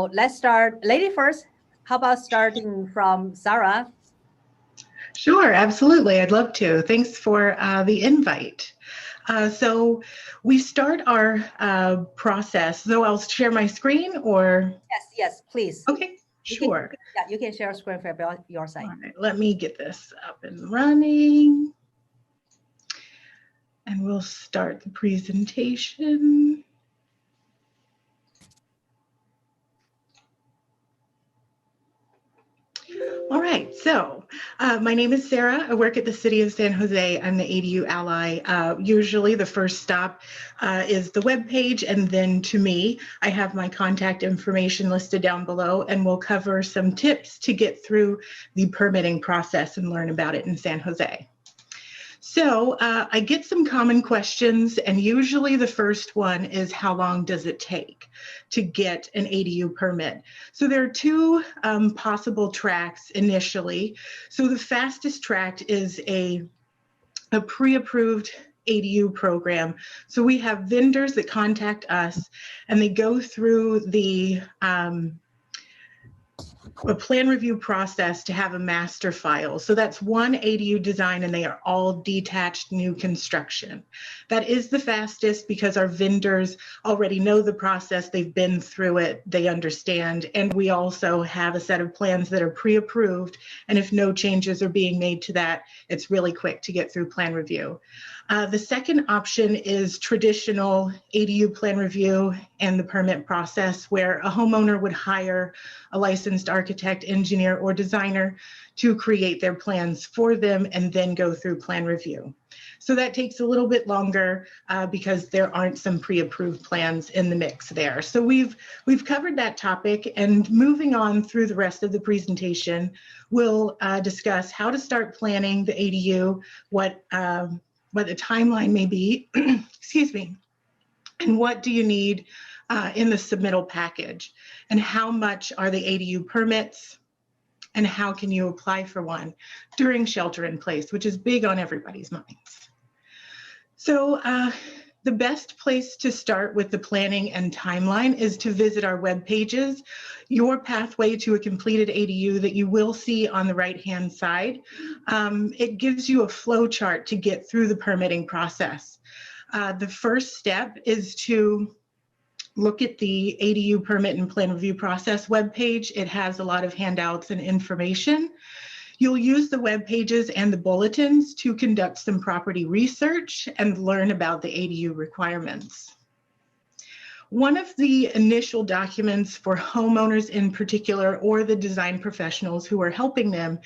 So let's start. Lady first. How about starting from Sarah? Sure, absolutely. I'd love to. Thanks for the invite. So we start our process. So I'll share my screen or? Yes, please. Okay, sure. You can share a screen for your side. All right, let me get this up and running. And we'll start the presentation. All right, so my name is Sarah. I work at the City of San Jose. I'm the ADU ally. Usually the first stop is the webpage, and then to me. I have my contact information listed down below, and we'll cover some tips to get through the permitting process and learn about it in San Jose. So I get some common questions, and usually the first one is, how long does it take to get an ADU permit? So there are two possible tracks initially. So the fastest track is a pre-approved ADU program. So we have vendors that contact us, and they go through a plan review process to have a master file. So that's one ADU design, and they are all detached new construction. That is the fastest because our vendors already know the process, they've been through it, they understand, and we also have a set of plans that are pre-approved, and if no changes are being made to that, it's really quick to get through plan review. The second option is traditional ADU plan review and the permit process, where a homeowner would hire a licensed architect, engineer, or designer to create their plans for them and then go through plan review. So that takes a little bit longer because there aren't some pre-approved plans in the mix there. So we've covered that topic, and moving on through the rest of the presentation, we'll discuss how to start planning the ADU, what the timeline may be, excuse me, and what do you need in the submittal package, and how much are the ADU permits, and how can you apply for one during shelter in place, which is big on everybody's minds. So the best place to start with the planning and timeline is to visit our web pages. Your pathway to a completed ADU that you will see on the right-hand side. It gives you a flow chart to get through the permitting process. The first step is to look at the ADU permit and plan review process webpage. It has a lot of handouts and information. You'll use the web pages and the bulletins to conduct some property research and learn about the ADU requirements. One of the initial documents for homeowners in particular, or the design professionals who are helping them,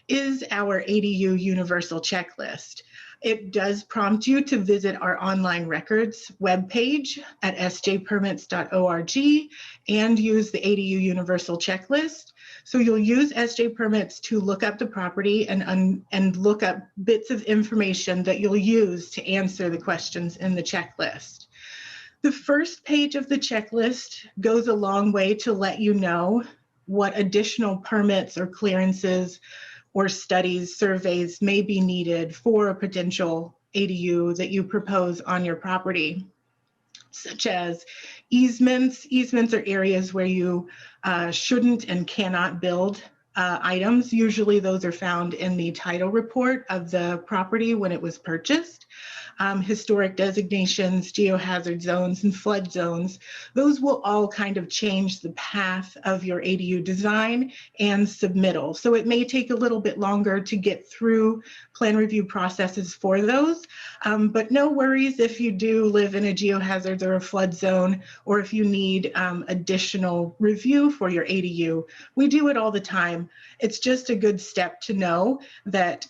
is our ADU universal checklist. It does prompt you to visit our online records webpage at sjpermits.org and use the ADU universal checklist. So you'll use SJ Permits to look up the property and look up bits of information that you'll use to answer the questions in the checklist. The first page of the checklist goes a long way to let you know what additional permits or clearances or studies, surveys may be needed for a potential ADU that you propose on your property, such as easements. Easements are areas where you shouldn't and cannot build items. Usually those are found in the title report of the property when it was purchased. Historic designations, geohazard zones, and flood zones, those will all kind of change the path of your ADU design and submittal. So it may take a little bit longer to get through plan review processes for those, but no worries if you do live in a geohazard or a flood zone, or if you need additional review for your ADU. We do it all the time. It's just a good step to know that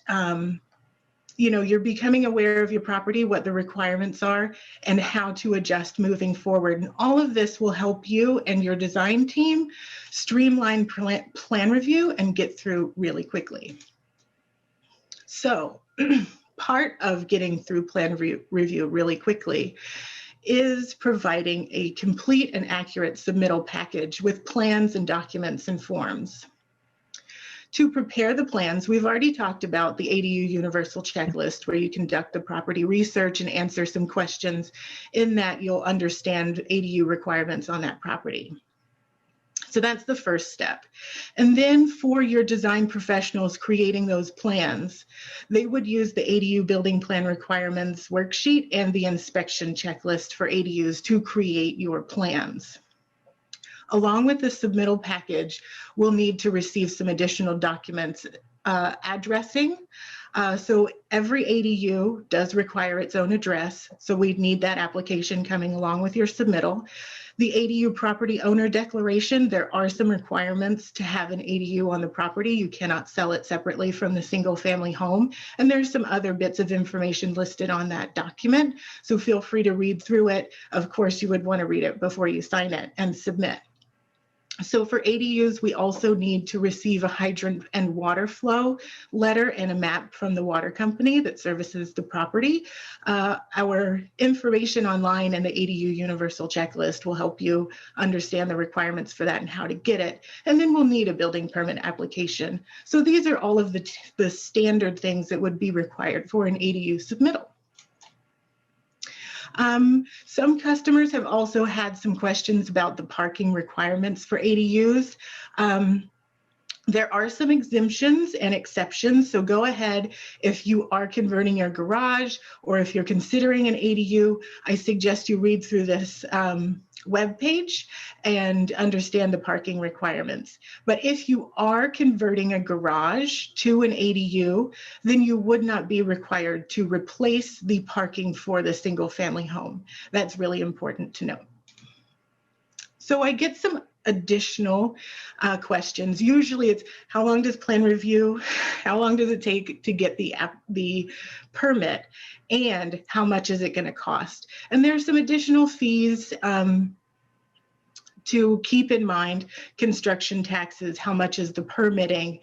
you're becoming aware of your property, what the requirements are, and how to adjust moving forward. And all of this will help you and your design team streamline plan review and get through really quickly. So part of getting through plan review really quickly is providing a complete and accurate submittal package with plans and documents and forms. To prepare the plans, we've already talked about the ADU universal checklist, where you conduct the property research and answer some questions. In that, you'll understand ADU requirements on that property. So that's the first step. And then for your design professionals creating those plans, they would use the ADU building plan requirements worksheet and the inspection checklist for ADUs to create your plans. Along with the submittal package, we'll need to receive some additional documents, addressing. So every ADU does require its own address, so we'd need that application coming along with your submittal. The ADU property owner declaration, there are some requirements to have an ADU on the property. You cannot sell it separately from the single family home. And there's some other bits of information listed on that document. So feel free to read through it. Of course, you would want to read it before you sign it and submit. So for ADUs, we also need to receive a hydrant and water flow letter and a map from the water company that services the property. Our information online and the ADU universal checklist will help you understand the requirements for that and how to get it. And then we'll need a building permit application. So these are all of the standard things that would be required for an ADU submittal. Some customers have also had some questions about the parking requirements for ADUs. There are some exemptions and exceptions, so go ahead if you are converting your garage or if you're considering an ADU, I suggest you read through this webpage and understand the parking requirements. But if you are converting a garage to an ADU, then you would not be required to replace the parking for the single family home. That's really important to note. So I get some additional questions. Usually it's how long does plan review, how long does it take to get the permit, and how much is it going to cost? And there's some additional fees to keep in mind: construction taxes, how much is the permitting,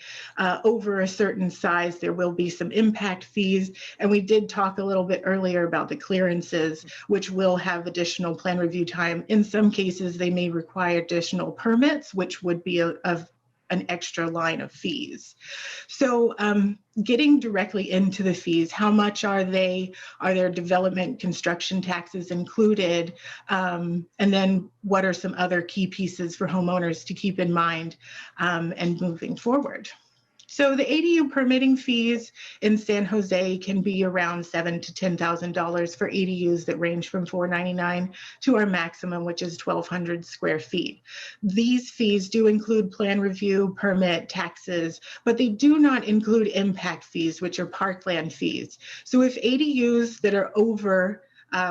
over a certain size, there will be some impact fees. And we did talk a little bit earlier about the clearances, which will have additional plan review time. In some cases, they may require additional permits, which would be an extra line of fees. So getting directly into the fees, how much are they? Are there development construction taxes included? And then what are some other key pieces for homeowners to keep in mind and moving forward? So the ADU permitting fees in San Jose can be around $7,000 to $10,000 for ADUs that range from $499 to our maximum, which is 1,200 square feet. These fees do include plan review, permit, taxes, but they do not include impact fees, which are parkland fees. So if ADUs that are over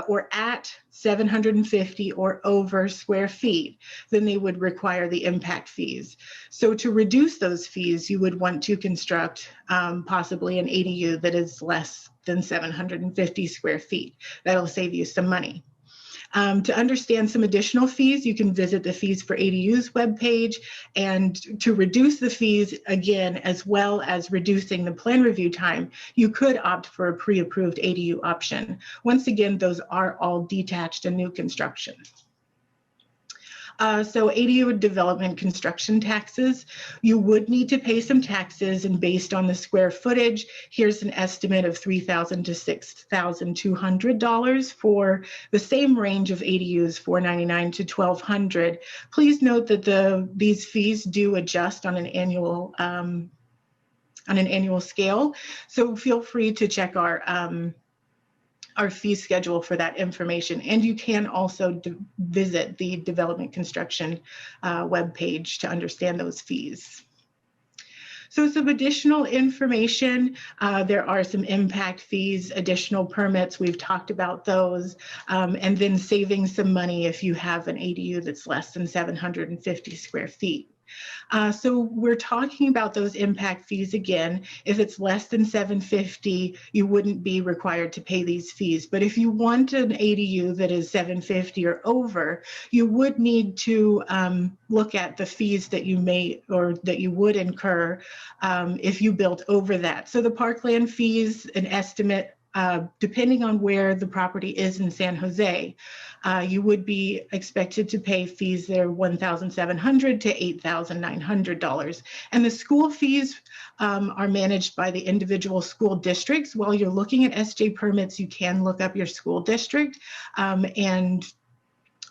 or at 750 or over square feet, then they would require the impact fees. So to reduce those fees, you would want to construct possibly an ADU that is less than 750 square feet. That'll save you some money. To understand some additional fees, you can visit the Fees for ADUs webpage. And to reduce the fees, again, as well as reducing the plan review time, you could opt for a pre-approved ADU option. Once again, those are all detached and new construction. So ADU development construction taxes, you would need to pay some taxes, and based on the square footage, here's an estimate of $3,000 to $6,200 for the same range of ADUs, $499 to $1,200. Please note that these fees do adjust on an annual scale. So feel free to check our fee schedule for that information. And you can also visit the development construction webpage to understand those fees. So some additional information, there are some impact fees, additional permits, we've talked about those, and then saving some money if you have an ADU that's less than 750 square feet. So we're talking about those impact fees again. If it's less than 750, you wouldn't be required to pay these fees. But if you want an ADU that is 750 or over, you would need to look at the fees that you may or that you would incur if you built over that. So the parkland fees, an estimate, depending on where the property is in San Jose, you would be expected to pay fees that are $1,700 to $8,900. And the school fees are managed by the individual school districts. While you're looking at SJ permits, you can look up your school district and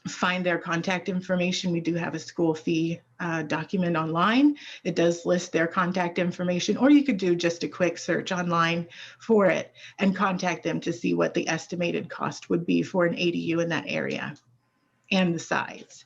find their contact information. We do have a school fee document online. It does list their contact information, or you could do just a quick search online for it and contact them to see what the estimated cost would be for an ADU in that area and the size.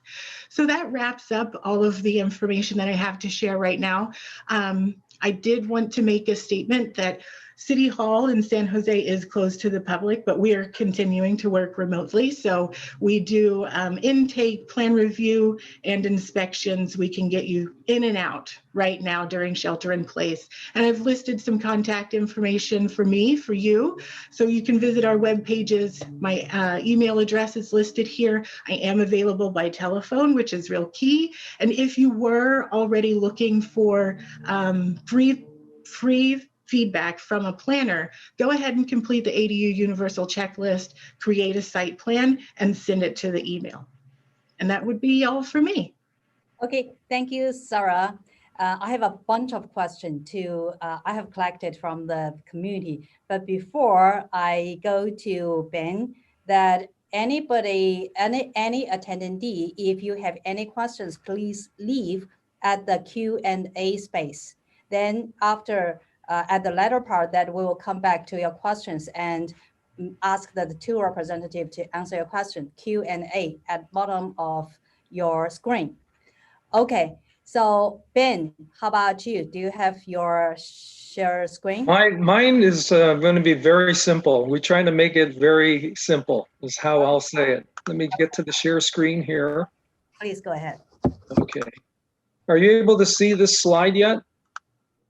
So that wraps up all of the information that I have to share right now. I did want to make a statement that City Hall in San Jose is closed to the public, but we are continuing to work remotely. So we do intake, plan review, and inspections. We can get you in and out right now during shelter in place. And I've listed some contact information for me, for you. So you can visit our web pages. My email address is listed here. I am available by telephone, which is real key. And if you were already looking for free feedback from a planner, go ahead and complete the ADU Universal Checklist, create a site plan, and send it to the email. And that would be all for me. Okay, thank you, Sarah. I have a bunch of questions too. I have collected from the community, but before I go to Ben, that anybody, any attendee, if you have any questions, please leave at the Q&A space. Then after, at the latter part, that we will come back to your questions and ask the two representatives to answer your question. Q&A at bottom of your screen. Okay, so Ben, how about you? Do you have your share screen? Mine is going to be very simple. We're trying to make it very simple, is how I'll say it. Let me get to the share screen here. Please go ahead. Okay. Are you able to see this slide yet?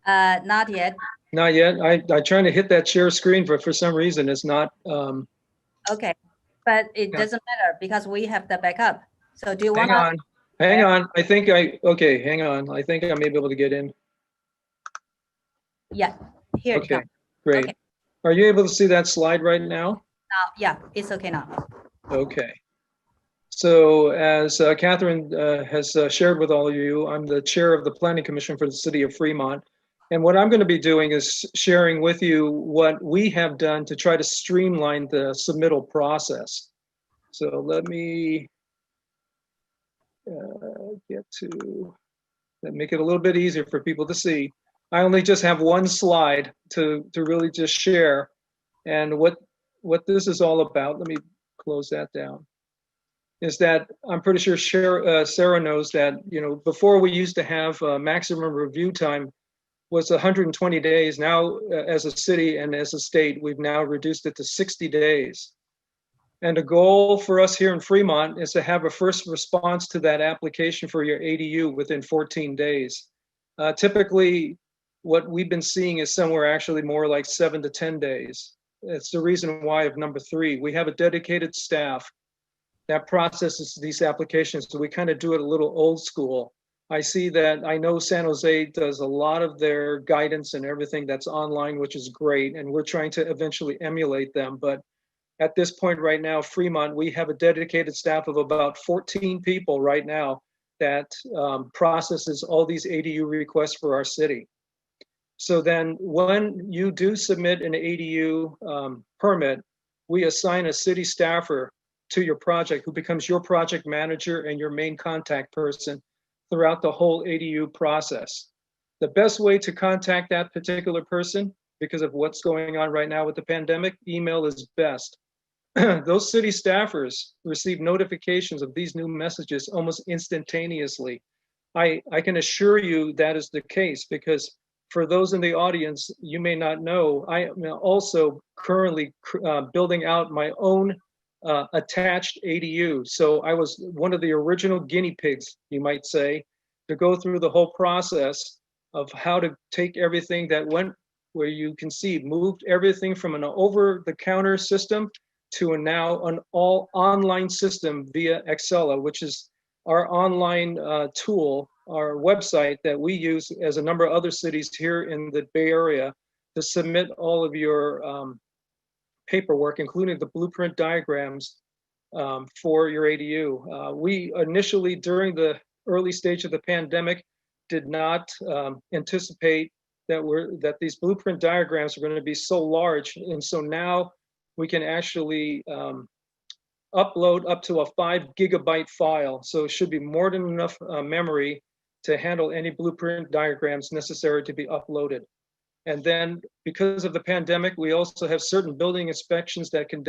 Not yet. Not yet. I'm trying to hit that share screen, but for some reason it's not. Okay, but it doesn't matter because we have the backup. So do you want to? Hang on. I think okay, hang on. I think I may be able to get in. Yeah, here okay, it comes. Great. Okay. Are you able to see that slide right now? Now, yeah, it's okay now. Okay. So as Catherine has shared with all of you, I'm the chair of the Planning Commission for the City of Fremont. And what I'm going to be doing is sharing with you what we have done to try to streamline the submittal process. So let me get to make it a little bit easier for people to see. I only just have one slide to really just share, and what this is all about. Let me close that down. Is that I'm pretty sure Sarah knows that, you know, before we used to have maximum review time was 120 days. Now, as a city and as a state, we've now reduced it to 60 days. And the goal for us here in Fremont is to have a first response to that application for your ADU within 14 days. Typically, what we've been seeing is somewhere actually more like 7 to 10 days. It's the reason why of number 3, we have a dedicated staff that processes these applications. So we kind of do it a little old school. I know San Jose does a lot of their guidance and everything that's online, which is great. And we're trying to eventually emulate them. But at this point right now, Fremont, we have a dedicated staff of about 14 people right now that processes all these ADU requests for our city. So then when you do submit an ADU permit, we assign a city staffer to your project who becomes your project manager and your main contact person throughout the whole ADU process. The best way to contact that particular person, because of what's going on right now with the pandemic, email is best. Those city staffers receive notifications of these new messages almost instantaneously. I can assure you that is the case, because for those in the audience, you may not know, I am also currently building out my own attached ADU. So I was one of the original guinea pigs, you might say, to go through the whole process of how to take everything that went where you can see, moved everything from an over-the-counter system to now an all online system via Excella, which is our online tool, our website that we use as a number of other cities here in the Bay Area to submit all of your paperwork, including the blueprint diagrams for your ADU. We initially, during the early stage of the pandemic, did not anticipate that these blueprint diagrams are going to be so large, and so now we can actually upload up to a 5 GB file. So it should be more than enough memory to handle any blueprint diagrams necessary to be uploaded. And then because of the pandemic, we also have certain building inspections that can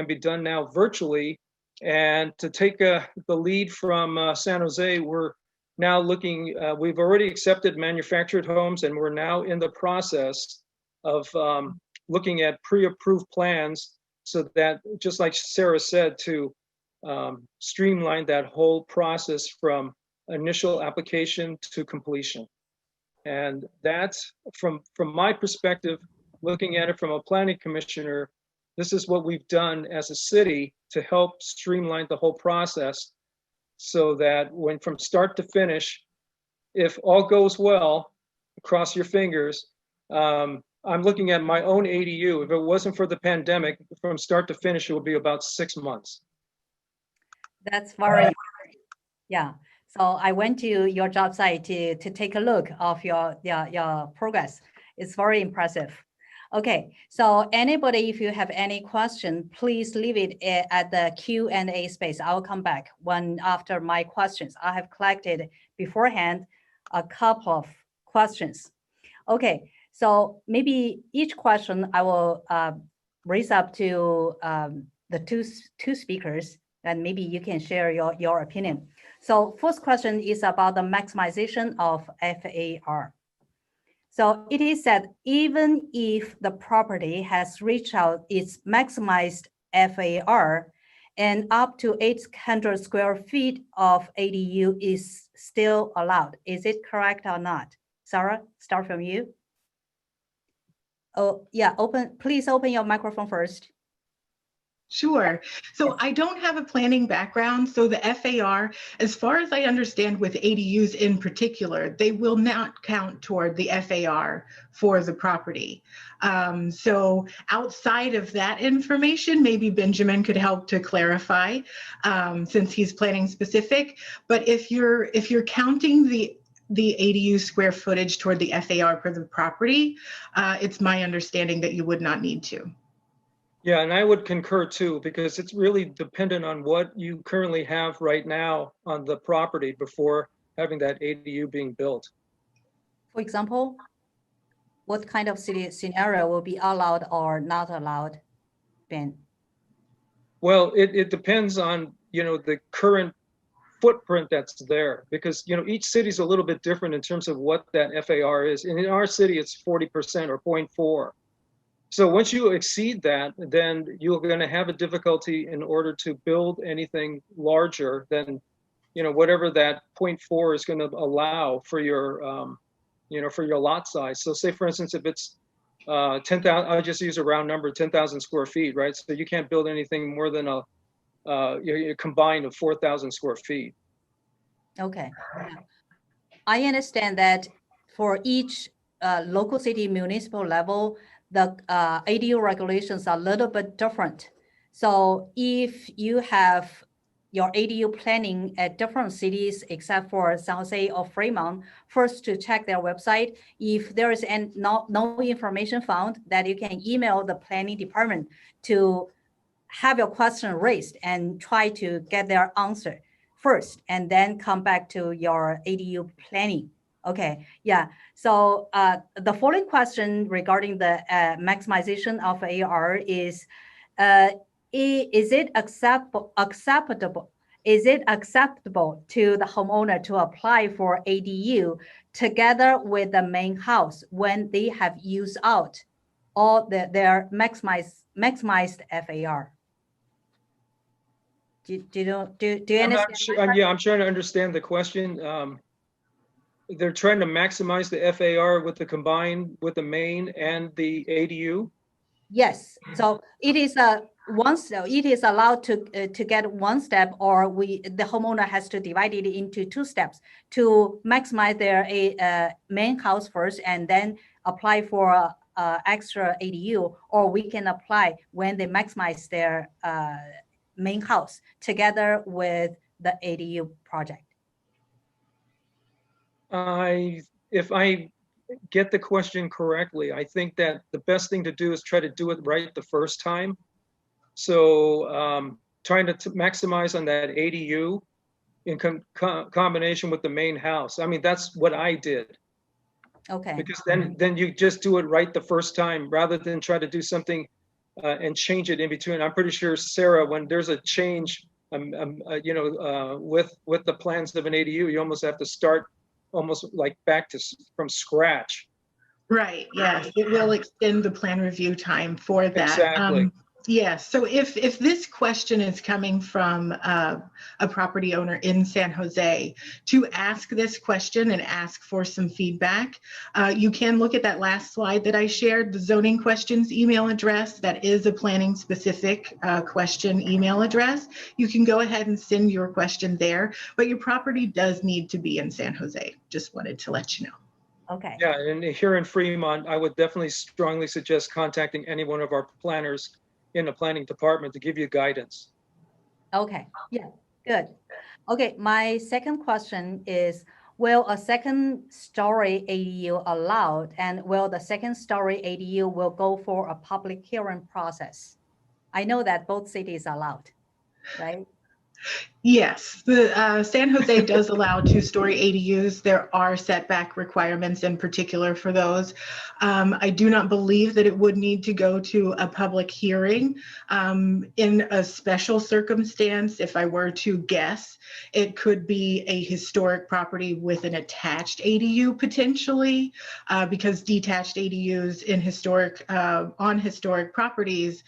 be done now virtually. And to take the lead from San Jose, we're now looking, we've already accepted manufactured homes, and we're now in the process of looking at pre-approved plans, so that, just like Sarah said, to streamline that whole process from initial application to completion. And that's, from my perspective, looking at it from a planning commissioner, this is what we've done as a city to help streamline the whole process, so that when from start to finish, if all goes well, cross your fingers, I'm looking at my own ADU. If it wasn't for the pandemic, from start to finish, it would be about 6 months. That's very, yeah. So I went to your job site to take a look of your progress. It's very impressive. Okay, so anybody, if you have any question, please leave it at the Q&A space. I'll come back one after my questions. I have collected beforehand a couple of questions. Okay, so maybe each question I will raise up to the two speakers, and maybe you can share your opinion. So first question is about the maximization of FAR. So it is said, even if the property has reached out its maximized FAR and up to 800 square feet of ADU is still allowed. Is it correct or not? Sarah, start from you. Oh, yeah, please open your microphone first. Sure. So I don't have a planning background. So the FAR, as far as I understand with ADUs in particular, they will not count toward the FAR for the property. So outside of that information, maybe Benjamin could help to clarify, since he's planning specific. But if you're counting the ADU square footage toward the FAR for the property, it's my understanding that you would not need to. Yeah, and I would concur too, because it's really dependent on what you currently have right now on the property before having that ADU being built. For example, what kind of scenario will be allowed or not allowed, Ben? Well, it depends on, the current footprint that's there, because, each city is a little bit different in terms of what that FAR is. And in our city, it's 40% or 0.4. So once you exceed that, then you're going to have a difficulty in order to build anything larger than, whatever that 0.4 is going to allow for your, for your lot size. So say, for instance, if it's 10,000, I'll just use a round number, 10,000 square feet, right? So you can't build anything more than a combined of 4,000 square feet. Okay. Yeah. I understand that for each local city municipal level, the ADU regulations are a little bit different. So if you have your ADU planning at different cities, except for San Jose or Fremont, first to check their website. If there is no information found, that you can email the planning department to have your question raised and try to get their answer first, and then come back to your ADU planning. Okay, yeah. So the following question regarding the maximization of AR is it acceptable? Is it acceptable to the homeowner to apply for ADU together with the main house when they have used out all their maximized FAR? Do you understand? I'm trying to understand the question. They're trying to maximize the FAR with the combined with the main and the ADU. Yes. So it is it is allowed to get one step, or the homeowner has to divide it into 2 steps to maximize their main house first and then apply for extra ADU, or we can apply when they maximize their main house together with the ADU project. If I get the question correctly, I think that the best thing to do is try to do it right the first time. So trying to maximize on that ADU in combination with the main house. I mean, that's what I did. Okay. Because then you just do it right the first time rather than try to do something and change it in between. I'm pretty sure, Sarah, when there's a change, you know, with the plans of an ADU, you almost have to start almost like from scratch. Right, yes, it will extend the plan review time for that. Exactly. Yes, so if this question is coming from a property owner in San Jose, to ask this question and ask for some feedback, you can look at that last slide that I shared, the zoning questions email address. That is a planning specific question email address. You can go ahead and send your question there, but your property does need to be in San Jose. Just wanted to let you know. Okay. Yeah, and here in Fremont, I would definitely strongly suggest contacting any one of our planners in the planning department to give you guidance. Okay, yeah, good. Okay, my second question is, will a second story ADU allowed, and will the second story ADU will go for a public hearing process? I know that both cities allowed, right? Yes, the San Jose does allow two-story ADUs. There are setback requirements in particular for those. I do not believe that it would need to go to a public hearing. In a special circumstance, if I were to guess, it could be a historic property with an attached ADU potentially, because detached ADUs in on historic properties,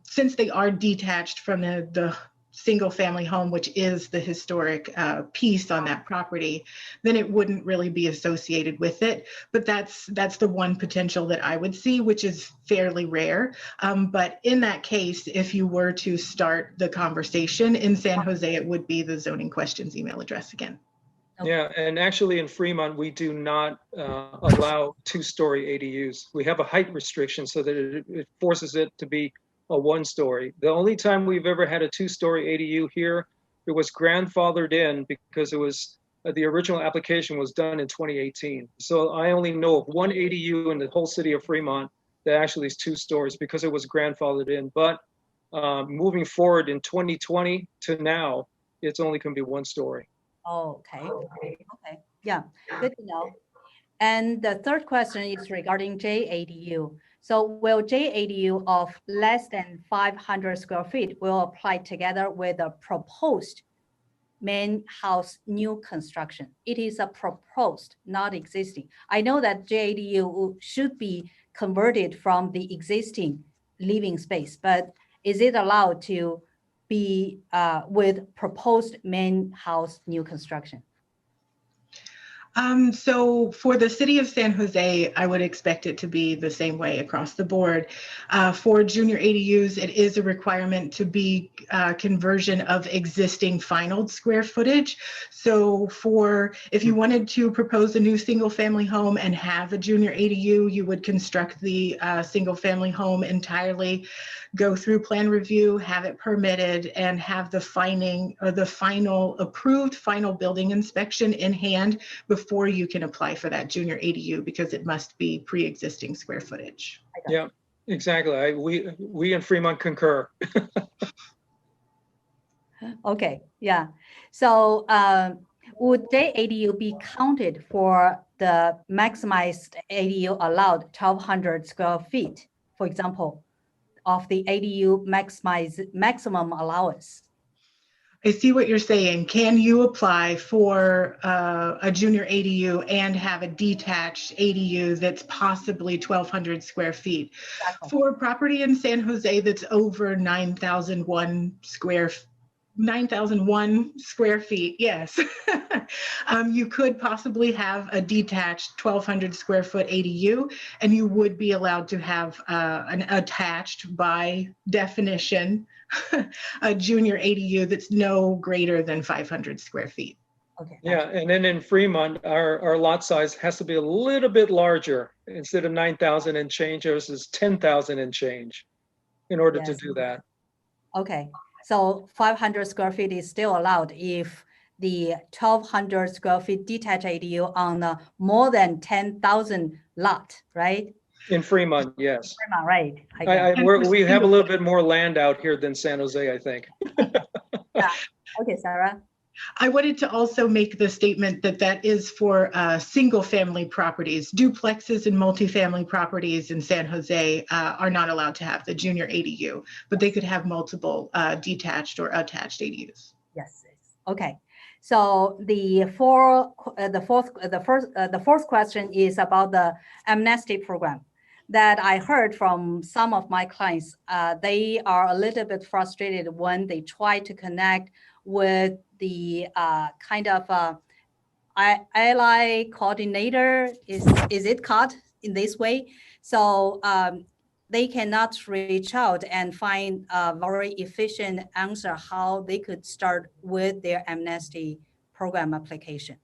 since they are detached from the single family home, which is the historic piece on that property, then it wouldn't really be associated with it. But that's the one potential that I would see, which is fairly rare. But in that case, if you were to start the conversation in San Jose, it would be the zoning questions email address again. Okay. Yeah, and actually in Fremont, we do not allow two-story ADUs. We have a height restriction so that it forces it to be a one-story. The only time we've ever had a two-story ADU here, it was grandfathered in because it was the original application was done in 2018. So I only know of one ADU in the whole city of Fremont that actually is 2 stories because it was grandfathered in. But moving forward in 2020 to now, it's only going to be 1 story. Oh, okay. Okay. Yeah, good to know. And the third question is regarding JADU. So will JADU of less than 500 square feet will apply together with a proposed main house new construction? It is a proposed, not existing. I know that JADU should be converted from the existing living space, but is it allowed to be with proposed main house new construction? So for the city of San Jose, I would expect it to be the same way across the board. For junior ADUs, it is a requirement to be conversion of existing final square footage. So if you wanted to propose a new single family home and have a junior ADU, you would construct the single family home entirely, go through plan review, have it permitted, and have the final approved final building inspection in hand before you can apply for that junior ADU, because it must be pre-existing square footage. Yeah, exactly. We in Fremont concur. Okay, yeah. So would JADU be counted for the maximized ADU allowed 1,200 square feet, for example, of the ADU maximum allowance? I see what you're saying. Can you apply for a junior ADU and have a detached ADU that's possibly 1,200 square feet? Exactly. For property in San Jose that's over 9,001 square feet, yes. You could possibly have a detached 1,200 square foot ADU, and you would be allowed to have an attached, by definition, a junior ADU that's no greater than 500 square feet. Okay. Yeah, and then in Fremont, our lot size has to be a little bit larger. Instead of 9,000 and change, versus 10,000 and change in order to do that. Okay, so 500 square feet is still allowed if the 1,200 square feet detached ADU on a more than 10,000 lot, right? In Fremont, yes. Fremont, right? I get it. We have a little bit more land out here than San Jose, I think. Yeah. Okay, Sarah. I wanted to also make the statement that that is for single family properties. Duplexes and multifamily properties in San Jose are not allowed to have the junior ADU, but they could have multiple detached or attached ADUs. Yes. Okay. So the fourth question is about the amnesty program that I heard from some of my clients. They are a little bit frustrated when they try to connect with the kind of ally coordinator. Is it called in this way? So they cannot reach out and find a very efficient answer how they could start with their amnesty program application.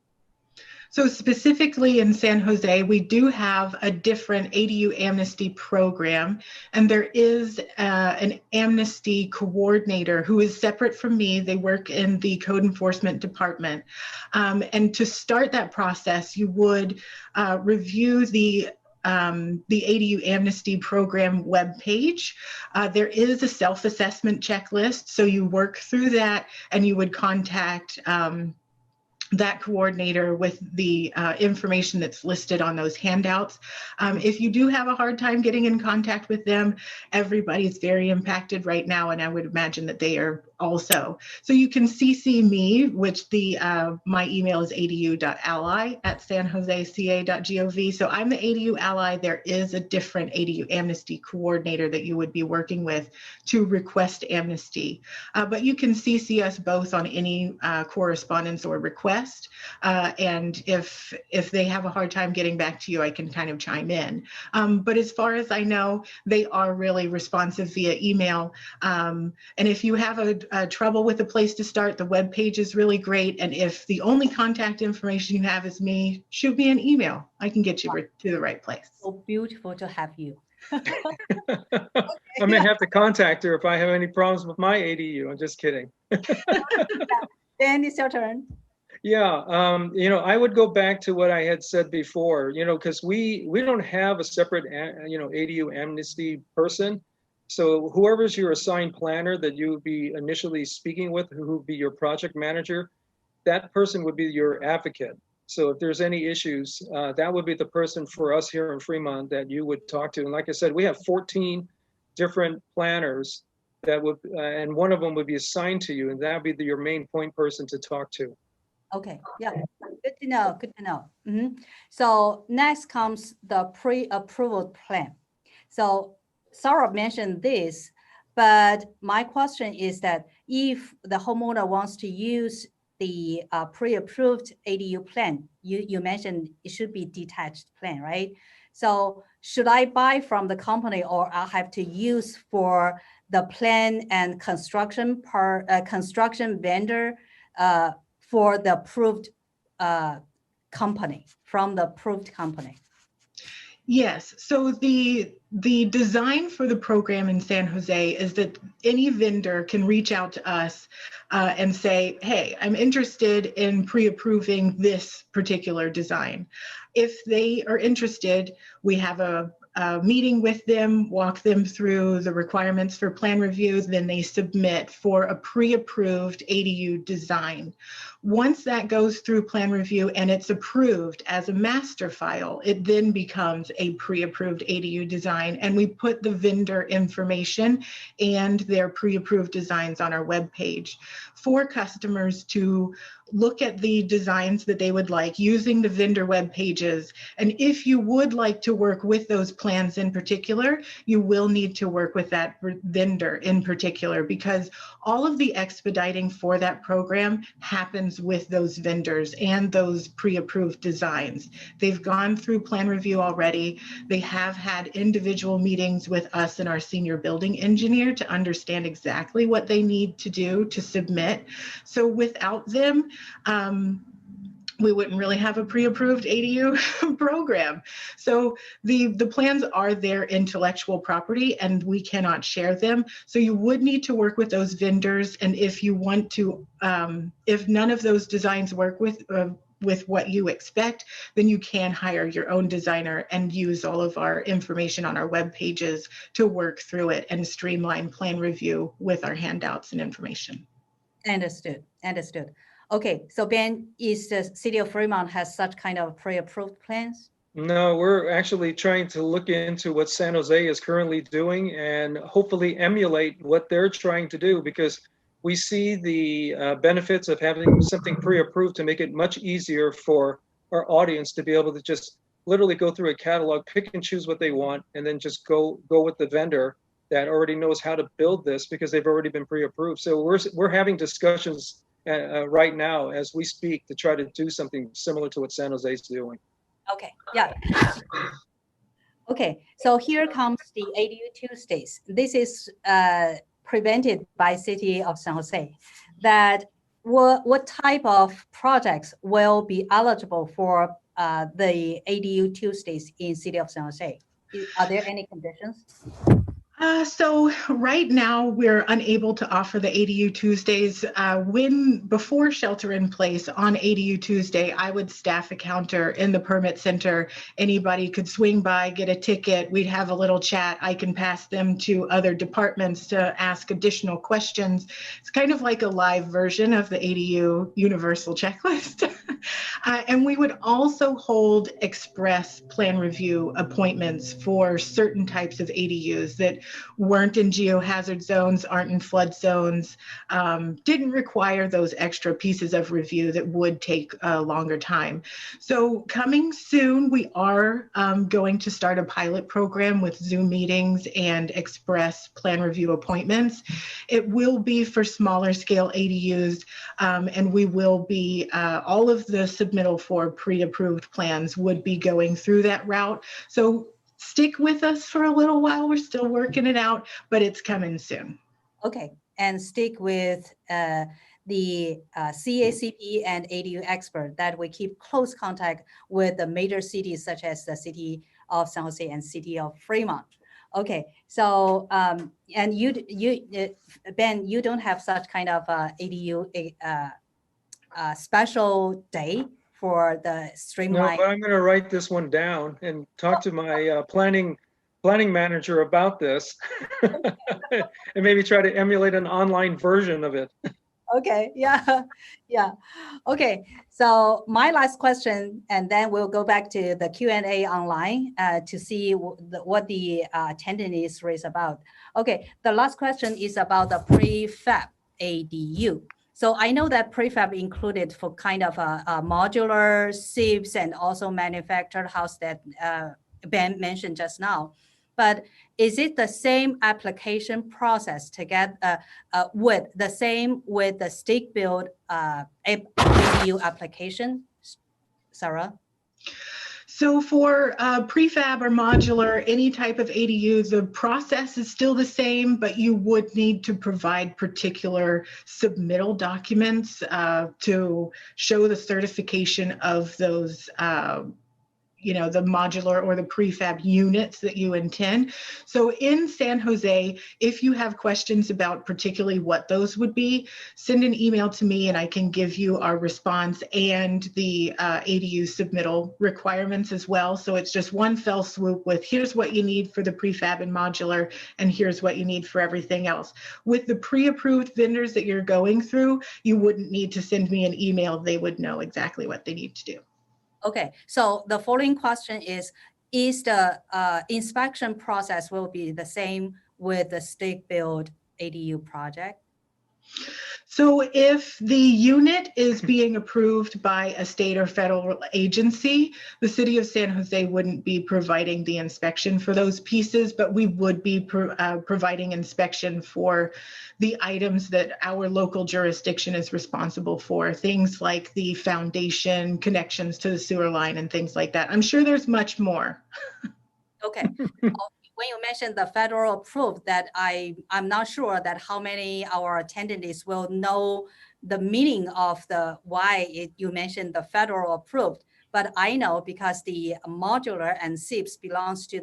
So specifically in San Jose, we do have a different ADU amnesty program, and there is an amnesty coordinator who is separate from me. They work in the code enforcement department. And to start that process, you would review the ADU amnesty program webpage. There is a self-assessment checklist, so you work through that and you would contact that coordinator with the information that's listed on those handouts. If you do have a hard time getting in contact with them, everybody's very impacted right now, and I would imagine that they are also. So you can CC me, which my email is adu.ally@sanjoseca.gov. So I'm the ADU ally. There is a different ADU amnesty coordinator that you would be working with to request amnesty. But you can CC us both on any correspondence or request. And if they have a hard time getting back to you, I can kind of chime in. But as far as I know, they are really responsive via email. And if you have a trouble with a place to start, the web page is really great. And if the only contact information you have is me, shoot me an email. I can get you to the right place. So beautiful to have you. I may have to contact her if I have any problems with my ADU. I'm just kidding. Ben, it's your turn. Yeah, I would go back to what I had said before, because we don't have a separate, ADU amnesty person. So whoever's your assigned planner that you would be initially speaking with, who would be your project manager, that person would be your advocate. So if there's any issues, that would be the person for us here in Fremont that you would talk to. And like I said, we have 14 different planners that would, and one of them would be assigned to you, and that would be your main point person to talk to. Okay, yeah, good to know, good to know. So next comes the pre-approval plan. So Sarah mentioned this, but my question is that if the homeowner wants to use the pre-approved ADU plan, you mentioned it should be detached plan, right? So should I buy from the company, or I have to use for the plan and construction construction vendor for the approved company, from the approved company? Yes, so the design for the program in San Jose is that any vendor can reach out to us and say, hey, I'm interested in pre-approving this particular design. If they are interested, we have a meeting with them, walk them through the requirements for plan review, then they submit for a pre-approved ADU design. Once that goes through plan review and it's approved as a master file, it then becomes a pre-approved ADU design, and we put the vendor information and their pre-approved designs on our webpage for customers to look at the designs that they would like using the vendor web pages. And if you would like to work with those plans in particular, you will need to work with that vendor in particular, because all of the expediting for that program happens with those vendors and those pre-approved designs. They've gone through plan review already. They have had individual meetings with us and our senior building engineer to understand exactly what they need to do to submit. So without them, we wouldn't really have a pre-approved ADU program. So the plans are their intellectual property and we cannot share them. So you would need to work with those vendors. And if you want to, if none of those designs work with what you expect, then you can hire your own designer and use all of our information on our web pages to work through it and streamline plan review with our handouts and information. Understood. Understood. Okay, so Ben, is the city of Fremont has such kind of pre-approved plans? No, we're actually trying to look into what San Jose is currently doing and hopefully emulate what they're trying to do, because we see the benefits of having something pre-approved to make it much easier for our audience to be able to just literally go through a catalog, pick and choose what they want, and then just go with the vendor that already knows how to build this because they've already been pre-approved. So we're having discussions right now as we speak to try to do something similar to what San Jose is doing. Okay, yeah. Okay, so here comes the ADU Tuesdays. This is prevented by City of San Jose. That what type of projects will be eligible for the ADU Tuesdays in City of San Jose? Are there any conditions? So right now we're unable to offer the ADU Tuesdays. Before shelter in place on ADU Tuesday, I would staff a counter in the permit center. Anybody could swing by, get a ticket. We'd have a little chat. I can pass them to other departments to ask additional questions. It's kind of like a live version of the ADU universal checklist. And we would also hold express plan review appointments for certain types of ADUs that weren't in geohazard zones, aren't in flood zones, didn't require those extra pieces of review that would take a longer time. So coming soon, we are going to start a pilot program with Zoom meetings and express plan review appointments. It will be for smaller scale ADUs, and we will be, all of the submittal for pre-approved plans would be going through that route. So stick with us for a little while. We're still working it out, but it's coming soon. Okay, and stick with the CACP and ADU expert that we keep close contact with the major cities such as the City of San Jose and City of Fremont. Okay, so and Ben, you don't have such kind of ADU special day for the streamline? No, but I'm going to write this one down and talk to my planning manager about this and maybe try to emulate an online version of it. Okay, yeah, yeah. Okay, so my last question, and then we'll go back to the Q&A online to see what the attendance is about. Okay, the last question is about the prefab ADU. So I know that prefab included for kind of a modular SIPs and also manufactured house that Ben mentioned just now. But is it the same application process to get with the stick build ADU application, Sarah? So for prefab or modular, any type of ADU, the process is still the same, but you would need to provide particular submittal documents to show the certification of those the modular or the prefab units that you intend. So in San Jose, if you have questions about particularly what those would be, send an email to me and I can give you our response and the ADU submittal requirements as well. So it's just one fell swoop with here's what you need for the prefab and modular, and here's what you need for everything else. With the pre-approved vendors that you're going through, you wouldn't need to send me an email. They would know exactly what they need to do. Okay, so the following question is the inspection process will be the same with the stick build ADU project? So if the unit is being approved by a state or federal agency, the City of San Jose wouldn't be providing the inspection for those pieces, but we would be providing inspection for the items that our local jurisdiction is responsible for, things like the foundation, connections to the sewer line, and things like that. I'm sure there's much more. Okay. When you mentioned the federal approved, that I'm not sure that how many our attendees will know the meaning of the why you mentioned the federal approved. but I know because the modular and SIPs belongs to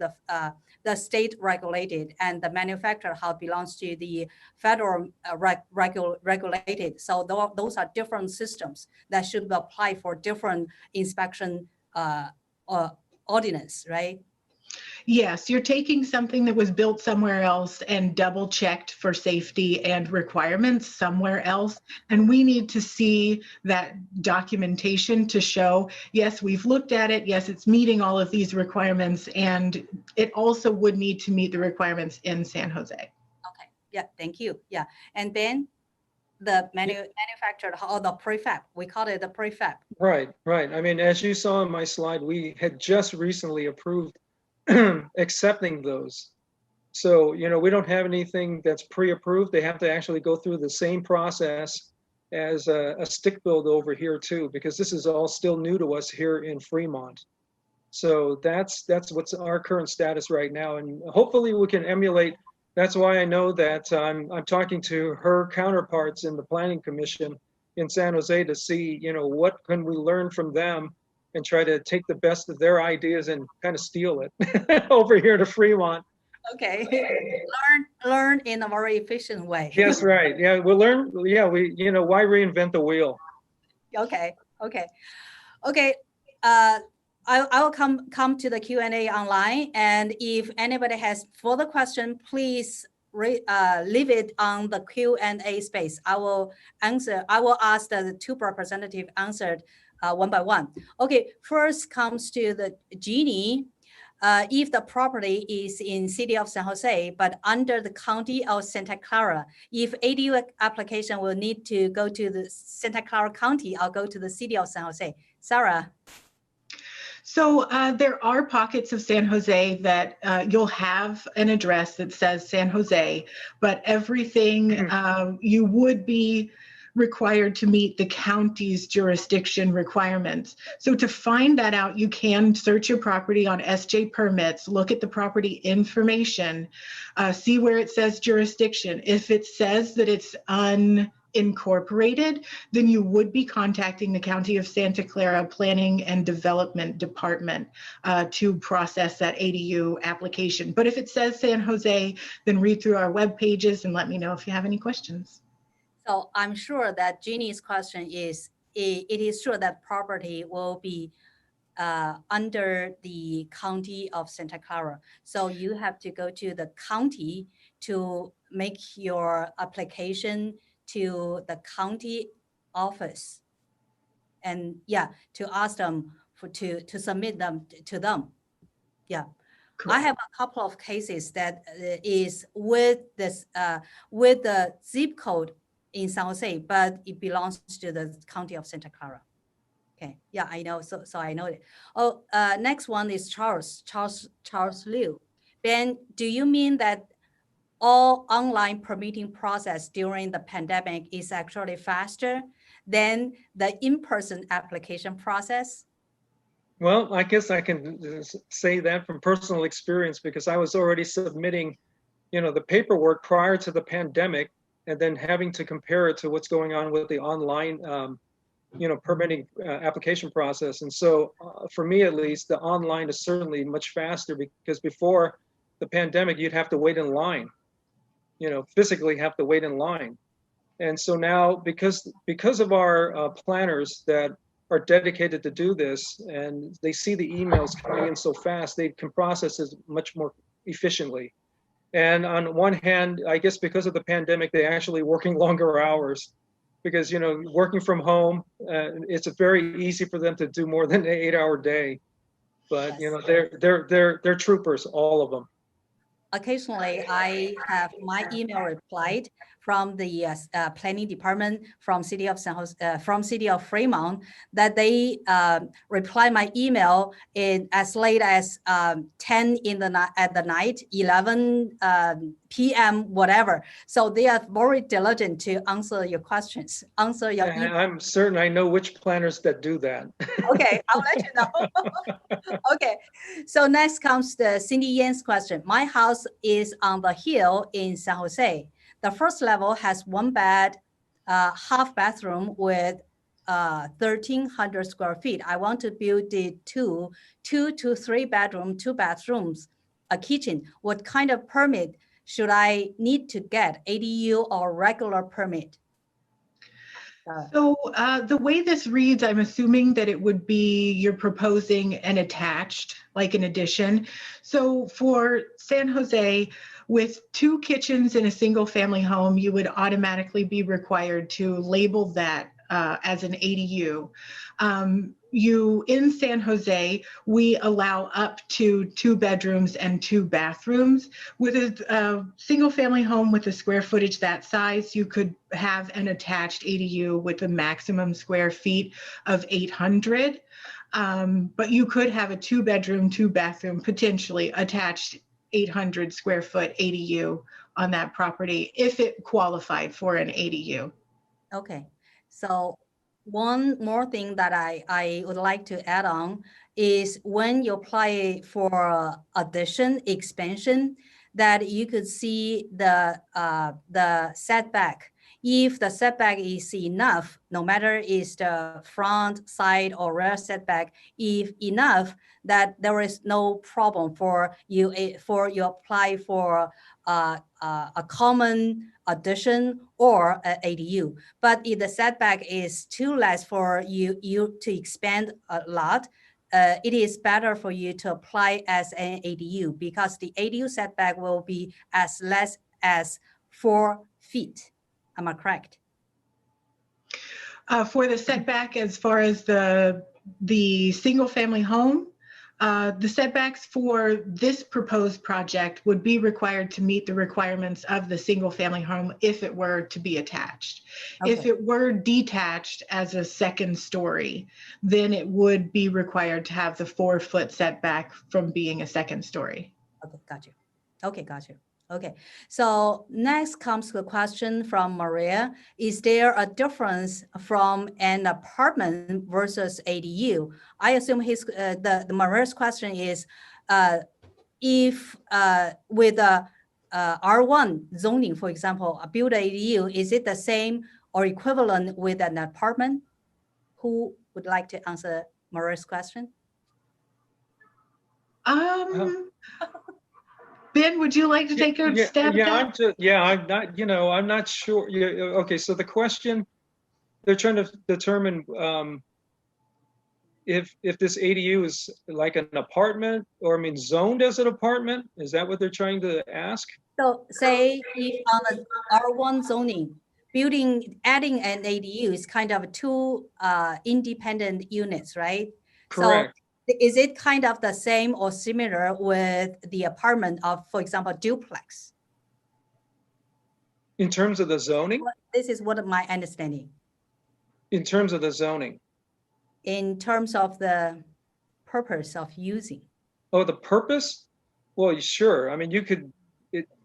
the state regulated, and the manufacturer house belongs to the federal regulated. So those are different systems that should apply for different inspection ordinance, right? Yes, you're taking something that was built somewhere else and double checked for safety and requirements somewhere else. And we need to see that documentation to show, yes, we've looked at it. Yes, it's meeting all of these requirements. And it also would need to meet the requirements in San Jose. Okay, yeah, thank you. Yeah, and then the manufacturer or the prefab, we call it the prefab. Right, right. I mean, as you saw in my slide, we had just recently approved accepting those. So, you know, we don't have anything that's pre-approved. They have to actually go through the same process as a stick build over here too, because this is all still new to us here in Fremont. So that's what's our current status right now. And hopefully we can emulate. That's why I know that I'm talking to her counterparts in the Planning Commission in San Jose to see, you know, what can we learn from them and try to take the best of their ideas and kind of steal it over here to Fremont. Okay, learn in a very efficient way. Yes, right. Yeah, we'll learn. Yeah, you know, why reinvent the wheel? Okay. I will come to the Q&A online, and if anybody has further question, please leave it on the Q&A space. I will answer. I will ask the two representatives answered one by one. Okay, first comes to the Jeannie. If the property is in city of San Jose, but under the county of Santa Clara, if ADU application will need to go to the Santa Clara County, I'll go to the city of San Jose. Sarah. So there are pockets of San Jose that you'll have an address that says San Jose, but everything you would be required to meet the county's jurisdiction requirements. So to find that out, you can search your property on SJ permits, look at the property information, see where it says jurisdiction. If it says that it's unincorporated, then you would be contacting the County of Santa Clara Planning and Development Department to process that ADU application. But if it says San Jose, then read through our web pages and let me know if you have any questions. So I'm sure that Jeannie's question is, it is sure that property will be under the county of Santa Clara. So you have to go to the county to make your application to the county office. And yeah, to ask them to submit them to them. Yeah. Correct. I have a couple of cases that is with this with the zip code in San Jose, but it belongs to the county of Santa Clara. Okay, yeah, I know. So I know it. Oh, next one is Charles Liu. Ben, do you mean that all online permitting process during the pandemic is actually faster than the in-person application process? Well, I guess I can say that from personal experience because I was already submitting, you know, the paperwork prior to the pandemic, and then having to compare it to what's going on with the online, you know, permitting application process. And so for me, at least, the online is certainly much faster because before the pandemic, you'd have to wait in line, you know, physically have to wait in line. And so now, because of our planners that are dedicated to do this, and they see the emails coming in so fast, they can process it much more efficiently. And on one hand, I guess because of the pandemic, they're actually working longer hours because, you know, working from home, it's very easy for them to do more than an 8-hour day. But, yes, you know, they're troopers, all of them. Occasionally, I have my email replied from the planning department from city of San Jose, from city of Fremont, that they reply my email in as late as 10 at the night, 11 p.m. whatever. So they are very diligent to answer your questions, answer your email. I'm certain I know which planners that do that. Okay, I'll let you know. Okay, so next comes the Cindy Yan's question. My house is on the hill in San Jose. The first level has one bed, half bathroom with 1,300 square feet. I want to build the two to three bedroom, 2 bathrooms, a kitchen. What kind of permit should I need to get, ADU or regular permit? So the way this reads, I'm assuming that it would be you're proposing an attached, like an addition. So for San Jose, with 2 kitchens in a single family home, you would automatically be required to label that as an ADU. In San Jose, we allow up to 2 bedrooms and 2 bathrooms. With a single family home with a square footage that size, you could have an attached ADU with a maximum square feet of 800. But you could have a 2 bedroom, 2 bathroom, potentially attached 800 square foot ADU on that property if it qualified for an ADU. Okay, so one more thing that I would like to add on is when you apply for addition, expansion, that you could see the setback. If the setback is enough, no matter is the front, side, or rear setback, if enough, that there is no problem for you apply for a common addition or ADU. But if the setback is too less for you to expand a lot, it is better for you to apply as an ADU because the ADU setback will be as less as 4 feet. Am I correct? For the setback, as far as the single family home, the setbacks for this proposed project would be required to meet the requirements of the single family home if it were to be attached. Okay. If it were detached as a second story, then it would be required to have the 4-foot setback from being a second story. Okay, got you. Okay, got you. Okay, so next comes the question from Maria. Is there a difference from an apartment versus ADU? I assume the Maria's question is, if with a R1 zoning, for example, a build ADU, is it the same or equivalent with an apartment? Who would like to answer Maria's question? Ben, would you like to take a stab at that? I'm not sure. Yeah, okay, so the question, they're trying to determine if this ADU is like an apartment or, I mean, zoned as an apartment. Is that what they're trying to ask? So say if on the R1 zoning, adding an ADU is kind of 2 independent units, right? Correct. So is it kind of the same or similar with the apartment of, for example, duplex? In terms of the zoning? This is what my understanding. In terms of the zoning? In terms of the purpose of using. Oh, the purpose? Well, sure. I mean,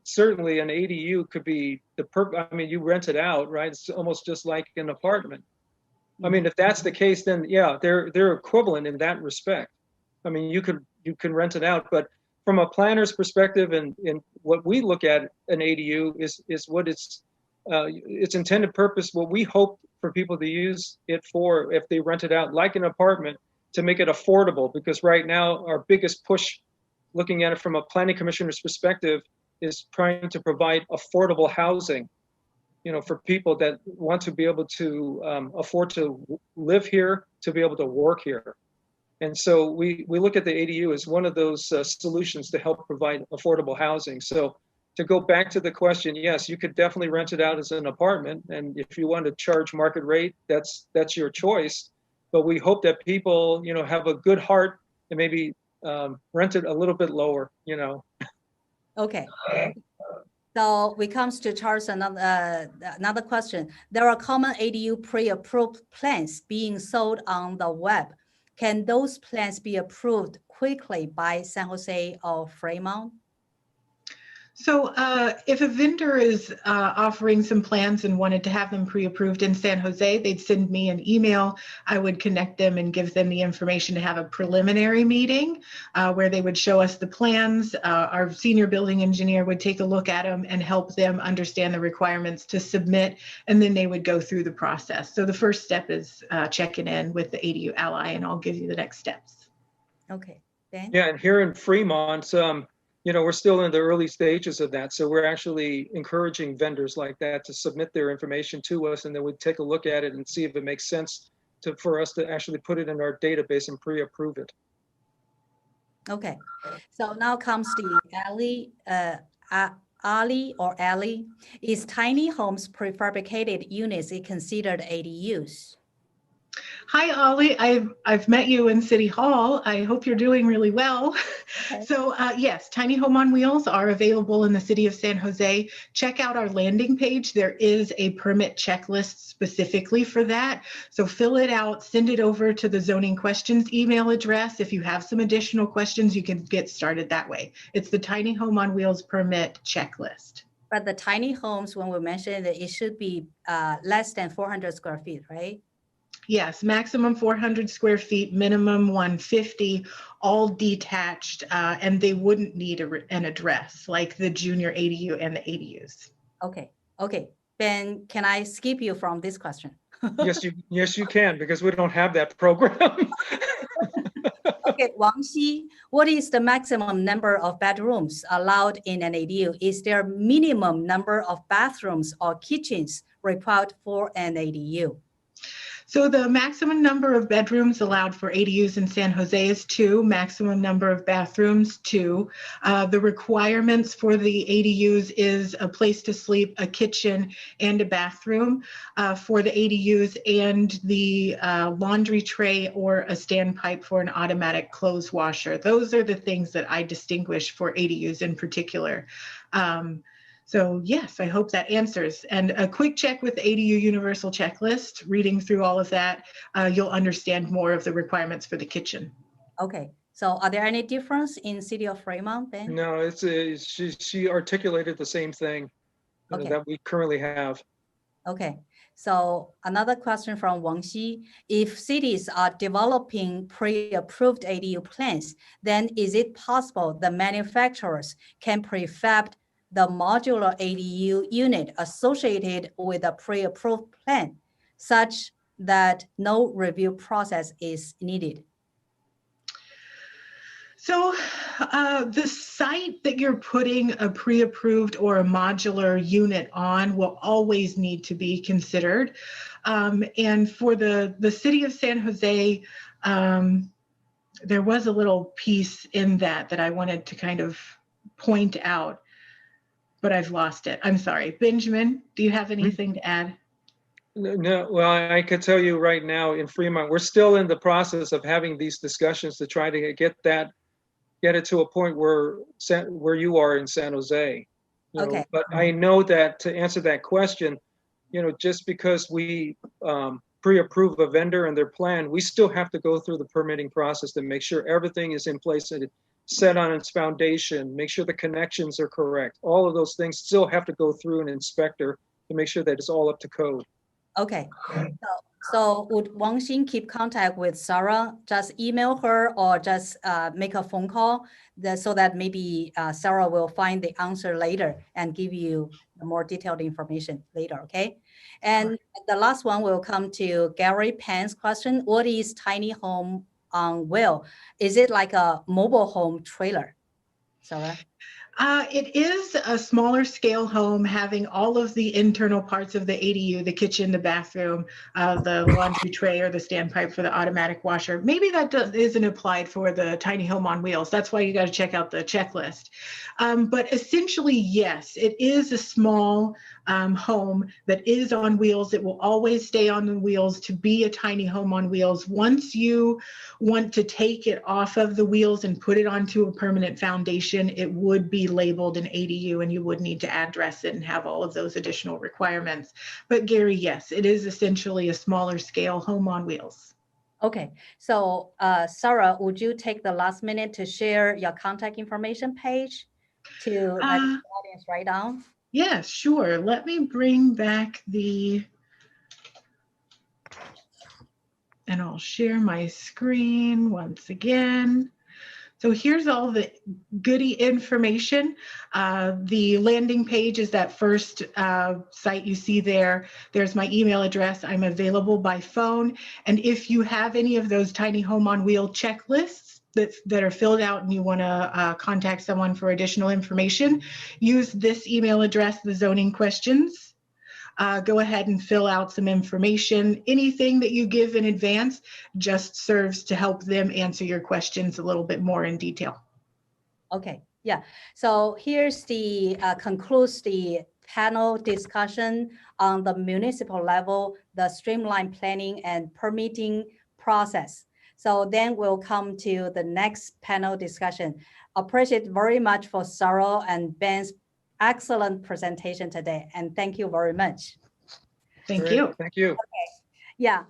certainly an ADU could be I mean, you rent it out, right? It's almost just like an apartment. I mean, if that's the case, then yeah, they're equivalent in that respect. I mean, you can rent it out, but from a planner's perspective, and what we look at an ADU is what its intended purpose, what we hope for people to use it for if they rent it out like an apartment, to make it affordable. Because right now, our biggest push, looking at it from a planning commissioner's perspective, is trying to provide affordable housing, for people that want to be able to afford to live here, to be able to work here. And so we look at the ADU as one of those solutions to help provide affordable housing. So to go back to the question, yes, you could definitely rent it out as an apartment. And if you want to charge market rate, that's your choice. But we hope that people, have a good heart and maybe rent it a little bit lower, Okay. So we comes to Charles another question. There are common ADU pre-approved plans being sold on the web. Can those plans be approved quickly by San Jose or Fremont? So if a vendor is offering some plans and wanted to have them pre-approved in San Jose, they'd send me an email. I would connect them and give them the information to have a preliminary meeting where they would show us the plans. Our senior building engineer would take a look at them and help them understand the requirements to submit, and then they would go through the process. So the first step is checking in with the ADU ally, and I'll give you the next steps. Okay, Ben? Yeah, and here in Fremont, we're still in the early stages of that. So we're actually encouraging vendors like that to submit their information to us, and then we'd take a look at it and see if it makes sense for us to actually put it in our database and pre-approve it. Okay, so now comes the Ali or Ali. Is tiny homes prefabricated units considered ADUs? Hi, Ollie. I've met you in City Hall. I hope you're doing really well. Okay. So yes, tiny home on wheels are available in the city of San Jose. Check out our landing page. There is a permit checklist specifically for that. So fill it out, send it over to the zoning questions email address. If you have some additional questions, you can get started that way. It's the tiny home on wheels permit checklist. But the tiny homes, when we mentioned that it should be less than 400 square feet, right? Yes, maximum 400 square feet, minimum 150, all detached, and they wouldn't need an address like the junior ADU and the ADUs. Okay. Ben, can I skip you from this question? Yes, you can, because we don't have that program. Okay, Wang Xi, what is the maximum number of bedrooms allowed in an ADU? Is there minimum number of bathrooms or kitchens required for an ADU? So the maximum number of bedrooms allowed for ADUs in San Jose is 2, maximum number of bathrooms 2. The requirements for the ADUs is a place to sleep, a kitchen, and a bathroom for the ADUs, and the laundry tray or a standpipe for an automatic clothes washer. Those are the things that I distinguish for ADUs in particular. So yes, I hope that answers. And a quick check with the ADU Universal Checklist, reading through all of that, you'll understand more of the requirements for the kitchen. Okay, so are there any difference in City of Fremont then? No, she articulated the same thing that we currently have. Okay, so another question from Wang Xi. If cities are developing pre-approved ADU plans, then is it possible the manufacturers can prefab the modular ADU unit associated with a pre-approved plan such that no review process is needed? So the site that you're putting a pre-approved or a modular unit on will always need to be considered. And for the city of San Jose, there was a little piece in that I wanted to kind of point out, but I've lost it. I'm sorry. Benjamin, do you have anything to add? No, well, I could tell you right now in Fremont, we're still in the process of having these discussions to try to get it to a point where you are in San Jose. Okay. But I know that to answer that question, just because we pre-approve a vendor and their plan, we still have to go through the permitting process to make sure everything is in place and set on its foundation, make sure the connections are correct. All of those things still have to go through an inspector to make sure that it's all up to code. Okay, so would Wang Xin keep contact with Sarah? Just email her or just make a phone call so that maybe Sarah will find the answer later and give you more detailed information later, okay? And the last one will come to Gary Pan's question. What is tiny home on wheel? Is it like a mobile home trailer? Sarah? It is a smaller scale home having all of the internal parts of the ADU, the kitchen, the bathroom, the laundry tray or the standpipe for the automatic washer. Maybe that isn't applied for the tiny home on wheels. That's why you got to check out the checklist. But essentially, yes, it is a small home that is on wheels. It will always stay on the wheels to be a tiny home on wheels. Once you want to take it off of the wheels and put it onto a permanent foundation, it would be labeled an ADU and you would need to address it and have all of those additional requirements. But Gary, yes, it is essentially a smaller scale home on wheels. Okay, so Sarah, would you take the last minute to share your contact information page to let the audience write down? Yeah, sure. Let me bring back and I'll share my screen once again. So here's all the goody information. The landing page is that first site you see there. There's my email address. I'm available by phone. And if you have any of those tiny home on wheel checklists that are filled out and you want to contact someone for additional information, use this email address, the zoning questions. Go ahead and fill out some information. Anything that you give in advance just serves to help them answer your questions a little bit more in detail. Okay, yeah. So here's the concludes the panel discussion on the municipal level, the streamline planning and permitting process. So then we'll come to the next panel discussion. Appreciate very much for Sarah and Ben's excellent presentation today, and thank you very much. Thank Great. you. Thank you. Yeah.